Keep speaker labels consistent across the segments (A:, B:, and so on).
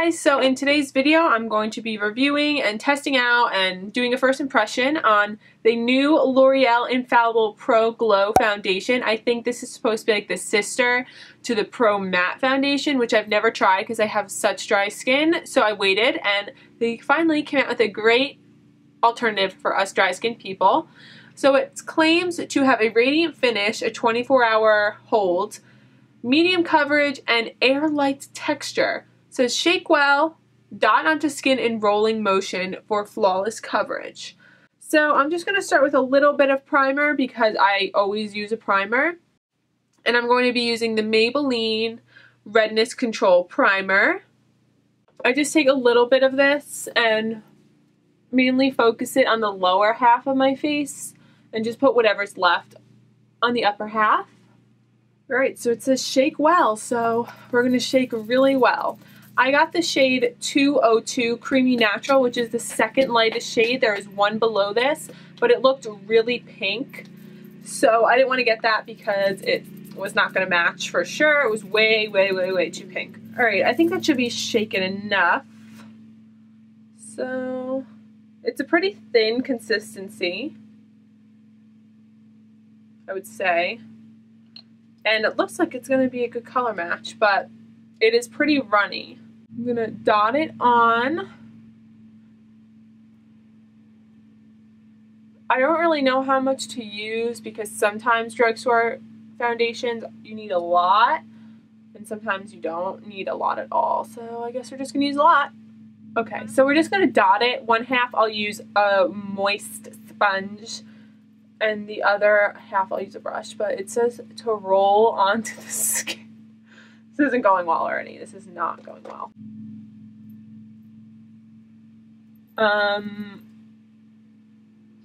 A: guys, so in today's video I'm going to be reviewing and testing out and doing a first impression on the new L'Oreal Infallible Pro-Glow Foundation. I think this is supposed to be like the sister to the Pro Matte Foundation, which I've never tried because I have such dry skin, so I waited and they finally came out with a great alternative for us dry skin people. So it claims to have a radiant finish, a 24-hour hold, medium coverage, and air-light texture. It says shake well, dot onto skin in rolling motion for flawless coverage. So I'm just going to start with a little bit of primer because I always use a primer. And I'm going to be using the Maybelline Redness Control Primer. I just take a little bit of this and mainly focus it on the lower half of my face and just put whatever's left on the upper half. Alright, so it says shake well, so we're going to shake really well. I got the shade 202 Creamy Natural, which is the second lightest shade. There is one below this, but it looked really pink. So I didn't want to get that because it was not going to match for sure. It was way, way, way, way too pink. Alright, I think that should be shaken enough. So it's a pretty thin consistency, I would say. And it looks like it's going to be a good color match, but it is pretty runny. I'm going to dot it on. I don't really know how much to use because sometimes drugstore foundations you need a lot and sometimes you don't need a lot at all. So I guess we're just going to use a lot. Okay, so we're just going to dot it. One half I'll use a moist sponge and the other half I'll use a brush, but it says to roll onto the skin. This isn't going well already. This is not going well.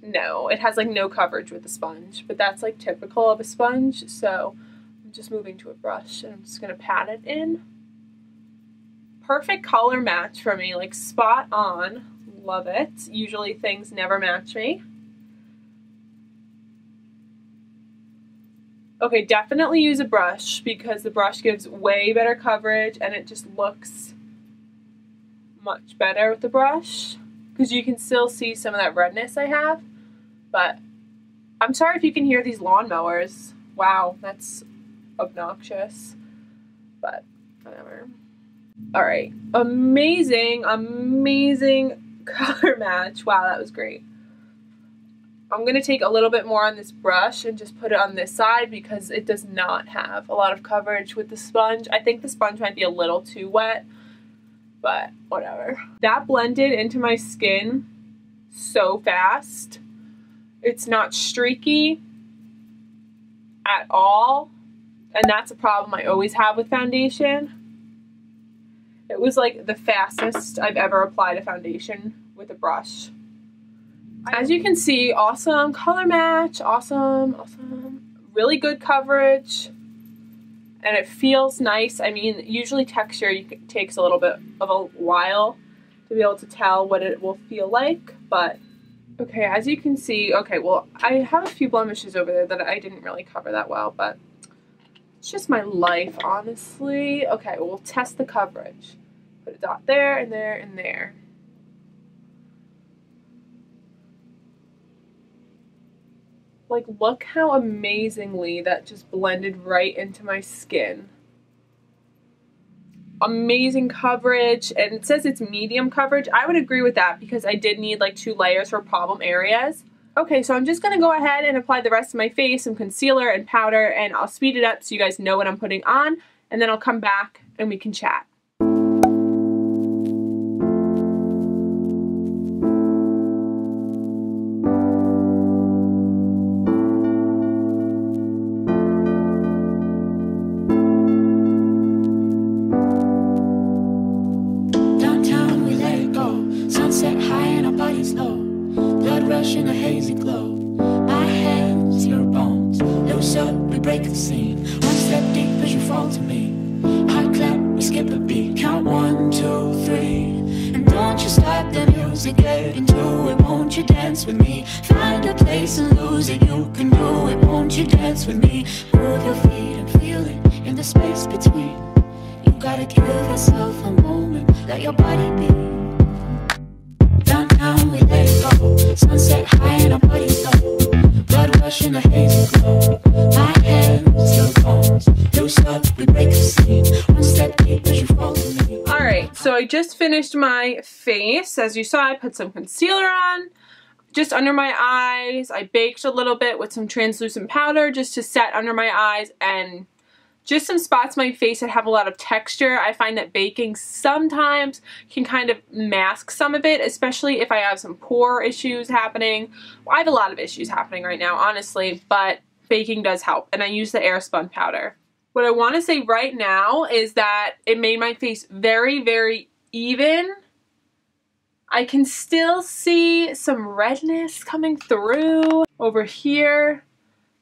A: No, it has like no coverage with the sponge, but that's like typical of a sponge, so I'm just moving to a brush and I'm just gonna pat it in. Perfect color match for me, like spot on. Love it. Usually things never match me. Okay, definitely use a brush because the brush gives way better coverage and it just looks much better with the brush because you can still see some of that redness I have. But I'm sorry if you can hear these lawnmowers. Wow, that's obnoxious, but whatever. Alright, amazing, amazing color match. Wow, that was great. I'm going to take a little bit more on this brush and just put it on this side because it does not have a lot of coverage with the sponge. I think the sponge might be a little too wet, but whatever. That blended into my skin so fast. It's not streaky at all, and that's a problem I always have with foundation. It was like the fastest I've ever applied a foundation with a brush. As you can see, awesome color match, awesome, really good coverage, and it feels nice. I mean, usually texture takes a little bit of a while to be able to tell what it will feel like, but okay, as you can see, okay, well, I have a few blemishes over there that I didn't really cover that well, but it's just my life, honestly. Okay, we'll test the coverage. Put a dot there, and there, and there. Like, look how amazingly that just blended right into my skin. Amazing coverage, and it says it's medium coverage. I would agree with that because I did need like 2 layers for problem areas. Okay, so I'm just going to go ahead and apply the rest of my face, some concealer and powder, and I'll speed it up so you guys know what I'm putting on, and then I'll come back and we can chat.
B: In a hazy glow, my hands, your bones, loose up, we break the scene. One step deep as you fall to me. Hot clap, we skip a beat. Count 1, 2, 3, and don't you stop the music. Get into it, won't you dance with me? Find a place and lose it. You can do it, won't you dance with me? Move your feet and feel it in the space between. You gotta give yourself a moment, let your body be. Down now we let it go. Sunset high and our bodies low. Blood rush in a hazy glow. My hands, your bones. Loose up, we break the scene. One step deep as you fall to me.
A: Alright, so I just finished my face. As you saw, I put some concealer on just under my eyes. I baked a little bit with some translucent powder just to set under my eyes, and just some spots on my face that have a lot of texture. I find that baking sometimes can kind of mask some of it, especially if I have some pore issues happening. Well, I have a lot of issues happening right now, honestly, but baking does help, and I use the AirSpun Powder. What I want to say right now is that it made my face very, very even. I can still see some redness coming through over here.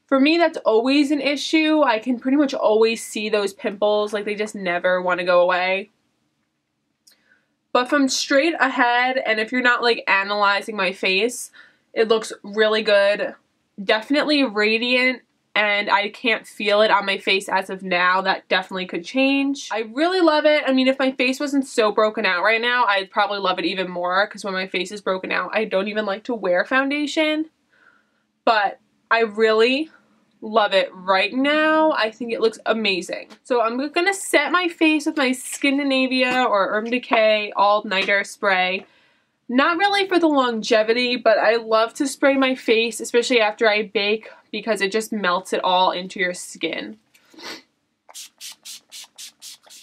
A: For me, that's always an issue. I can pretty much always see those pimples, like they just never want to go away. But from straight ahead, and if you're not like analyzing my face, it looks really good. Definitely radiant, and I can't feel it on my face as of now. That definitely could change. I really love it. I mean, if my face wasn't so broken out right now, I'd probably love it even more, because when my face is broken out, I don't even like to wear foundation. But I really love it right now. I think it looks amazing. So I'm gonna set my face with my Scandinavia or Urban Decay All-Nighter Spray. Not really for the longevity, but I love to spray my face, especially after I bake, because it just melts it all into your skin.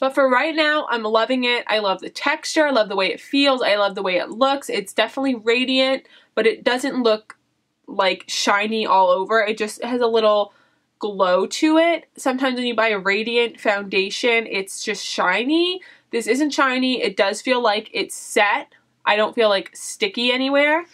A: But for right now, I'm loving it. I love the texture, I love the way it feels, I love the way it looks. It's definitely radiant, but it doesn't look like shiny all over. It just has a little glow to it. Sometimes when you buy a radiant foundation, it's just shiny. This isn't shiny. It does feel like it's set. I don't feel like sticky anywhere.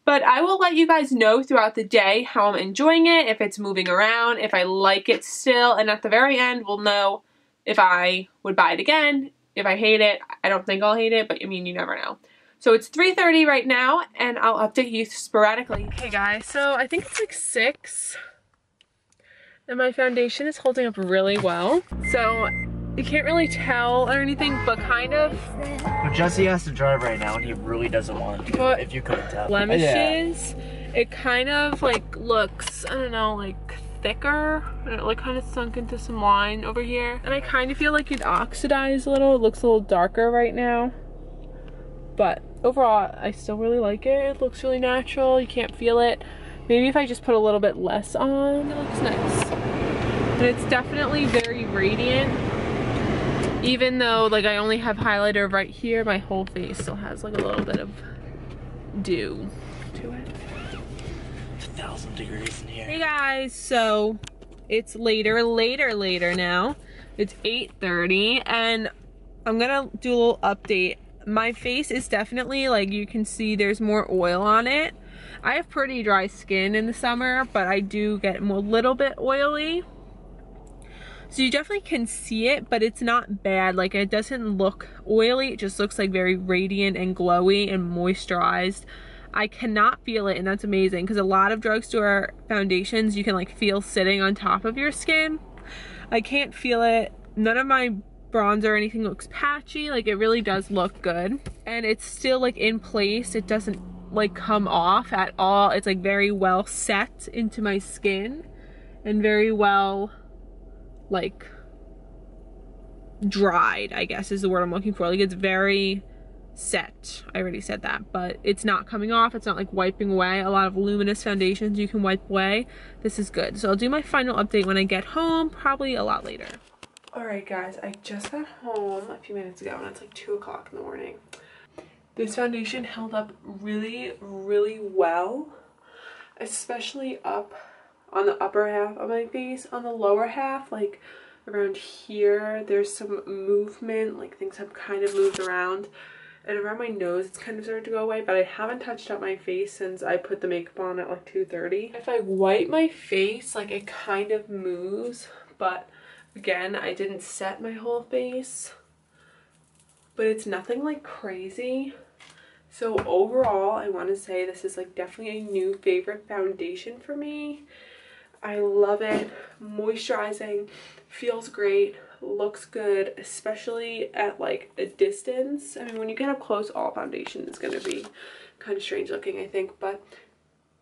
A: But I will let you guys know throughout the day how I'm enjoying it, if it's moving around, if I like it still, and at the very end we'll know if I would buy it again, if I hate it. I don't think I'll hate it, but I mean, you never know. So it's 3:30 right now, and I'll update you sporadically. Okay guys, so I think it's like 6, and my foundation is holding up really well. So you can't really tell or anything, but kind of.
C: But Jesse has to drive right now, and he really doesn't want to,
A: but
C: if you couldn't tell.
A: Blemishes, it kind of like looks, I don't know, like thicker, and it like kind of sunk into some line over here. And I kind of feel like it oxidized a little. It looks a little darker right now. But overall, I still really like it. It looks really natural. You can't feel it. Maybe if I just put a little bit less on, it looks nice. And it's definitely very radiant. Even though like I only have highlighter right here, my whole face still has like a little bit of dew to it.
C: It's 1,000 degrees in here.
A: Hey guys, so it's later now. It's 8:30, and I'm gonna do a little update. My face is definitely, like you can see, there's more oil on it. I have pretty dry skin in the summer, but I do get a little bit oily. So you definitely can see it, but it's not bad. Like, it doesn't look oily. It just looks like very radiant and glowy and moisturized. I cannot feel it, and that's amazing, because a lot of drugstore foundations you can like feel sitting on top of your skin. I can't feel it. None of my bronzer or anything looks patchy. Like, it really does look good, and it's still like in place. It doesn't like come off at all. It's like very well set into my skin and very well like dried, I guess is the word I'm looking for. Like, it's very set. I already said that, but it's not coming off. It's not like wiping away. A lot of luminous foundations you can wipe away. This is good. So I'll do my final update when I get home, probably a lot later. Alright guys, I just got home a few minutes ago, and it's like 2 o'clock in the morning. This foundation held up really, really well, especially up on the upper half of my face. On the lower half, like around here, there's some movement, like things have kind of moved around, and around my nose it's kind of started to go away, but I haven't touched up my face since I put the makeup on at like 2:30. If I wipe my face, like it kind of moves, but again, I didn't set my whole face, but it's nothing like crazy. So overall, I want to say this is like definitely a new favorite foundation for me. I love it. Moisturizing, feels great. looks good, especially at like a distance. I mean, when you get up close, all foundation is going to be kind of strange looking, I think, but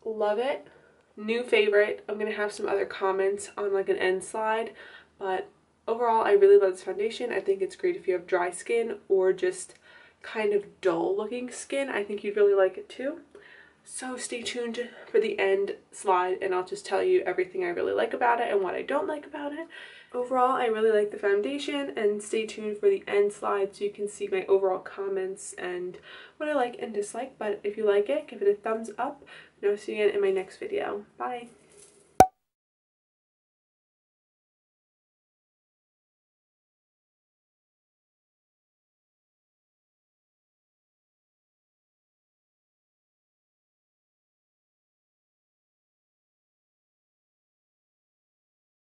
A: love it. New favorite. I'm going to have some other comments on like an end slide, but overall, I really love this foundation. I think it's great if you have dry skin or just kind of dull looking skin. I think you'd really like it too. So stay tuned for the end slide and I'll just tell you everything I really like about it and what I don't like about it. Overall, I really like the foundation, and stay tuned for the end slide so you can see my overall comments and what I like and dislike. But if you like it, give it a thumbs up and I'll see you again in my next video. Bye!